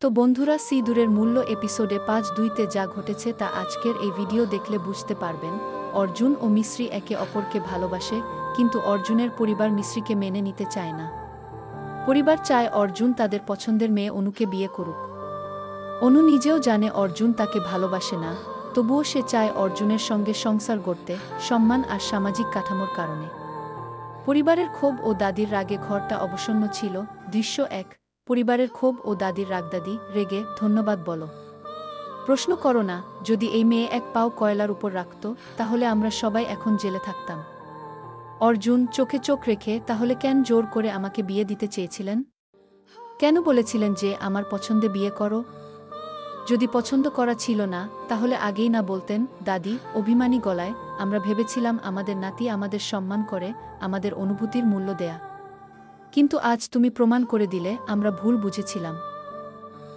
তো বন্ধুরা, সিঁদুরের মূল্য এপিসোডে ৫-২-তে যা ঘটেছে তা আজকের এই ভিডিও দেখলে বুঝতে পারবেন। অর্জুন ও মিশ্রি একে অপরকে ভালোবাসে, কিন্তু অর্জুনের পরিবার মিশ্রিকে মেনে নিতে চায় না। পরিবার চায় অর্জুন তাদের পছন্দের মেয়ে অনুকে বিয়ে করুক। অনু নিজেও জানে অর্জুন তাকে ভালোবাসে না, তবুও সে চায় অর্জুনের সঙ্গে সংসার গড়তে, সম্মান আর সামাজিক কাঠামোর কারণে। পরিবারের ক্ষোভ ও দাদির রাগে ঘরটা অবসন্ন ছিল। দৃশ্য ১। পরিবারের ক্ষোভ ও দাদির রাগ। দাদি রেগে, ধন্যবাদ বলো। প্রশ্ন করো না, যদি এই মেয়ে এক পাও কয়লার উপর রাখত, তাহলে আমরা সবাই এখন জেলে থাকতাম। অর্জুন চোখে চোখ রেখে, তাহলে কেন জোর করে আমাকে বিয়ে দিতে চেয়েছিলেন? কেন বলেছিলেন যে আমার পছন্দে বিয়ে করো? যদি পছন্দ করা ছিল না, তাহলে আগেই না বলতেন? দাদি অভিমানী গলায়, আমরা ভেবেছিলাম আমাদের নাতি আমাদের সম্মান করে, আমাদের অনুভূতির মূল্য দেয়া। কিন্তু আজ তুমি প্রমাণ করে দিলে আমরা ভুল বুঝেছিলাম।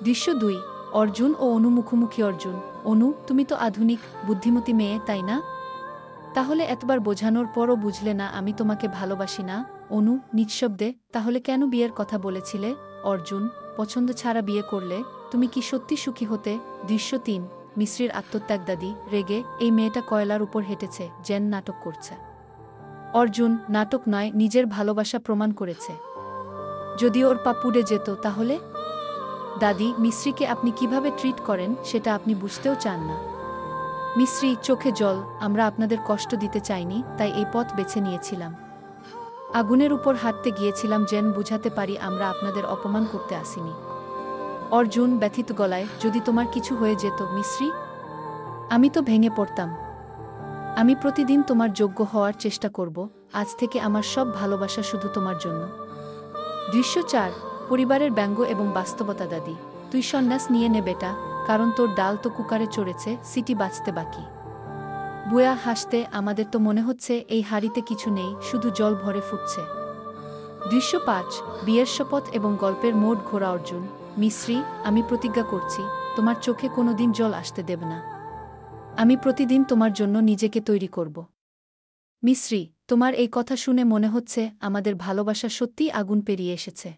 দৃশ্য ২। অর্জুন ও অনু মুখোমুখি। অর্জুন: অনু, তুমি তো আধুনিক, বুদ্ধিমতী মেয়ে, তাই না? তাহলে এতবার বোঝানোর পরও বুঝলে না আমি তোমাকে ভালোবাসি না? অনু নিঃশব্দে: তাহলে কেন বিয়ের কথা বলেছিলে? অর্জুন: পছন্দ ছাড়া বিয়ে করলে তুমি কি সত্যি সুখী হতে? দৃশ্য ৩। মিশ্রির আত্মত্যাগ। দাদি রেগে, এই মেয়েটা কয়লার উপর হেঁটেছে, যেন নাটক করছে। অর্জুন: নাটক নয়, নিজের ভালোবাসা প্রমাণ করেছে। যদি ওর পা পুড়ে যেত তাহলে? দাদি মিশ্রিকে আপনি কিভাবে ট্রিট করেন সেটা আপনি বুঝতেও চান না। মিশ্রি চোখে জল: আমরা আপনাদের কষ্ট দিতে চাইনি, তাই এই পথ বেছে নিয়েছিলাম। আগুনের উপর হাঁটতে গিয়েছিলাম যেন বুঝাতে পারি আমরা আপনাদের অপমান করতে আসিনি। অর্জুন ব্যথিত গলায়: যদি তোমার কিছু হয়ে যেত মিশ্রি, আমি তো ভেঙে পড়তাম। আমি প্রতিদিন তোমার যোগ্য হওয়ার চেষ্টা করব, আজ থেকে আমার সব ভালোবাসা শুধু তোমার জন্য। দৃশ্য ৪। পরিবারের ব্যঙ্গ এবং বাস্তবতা। দাদি: তুই সন্ন্যাস নিয়ে নে বেটা, কারণ তোর ডাল তো কুকারে চড়েছে, সিটি বাজতে বাকি। বুয়া হাসতে: আমাদের তো মনে হচ্ছে এই হাঁড়িতে কিছু নেই, শুধু জল ভরে ফুটছে। দৃশ্য ৫। বিয়ের শপথ এবং গল্পের মোড় ঘোরা। অর্জুন: মিশ্রি, আমি প্রতিজ্ঞা করছি, তোমার চোখে কোনোদিন জল আসতে দেব না। আমি প্রতিদিন তোমার জন্য নিজেকে তৈরি করব। মিশ্রি: তোমার এই কথা শুনে মনে হচ্ছে আমাদের ভালোবাসা সত্যিই আগুন পেরিয়ে এসেছে।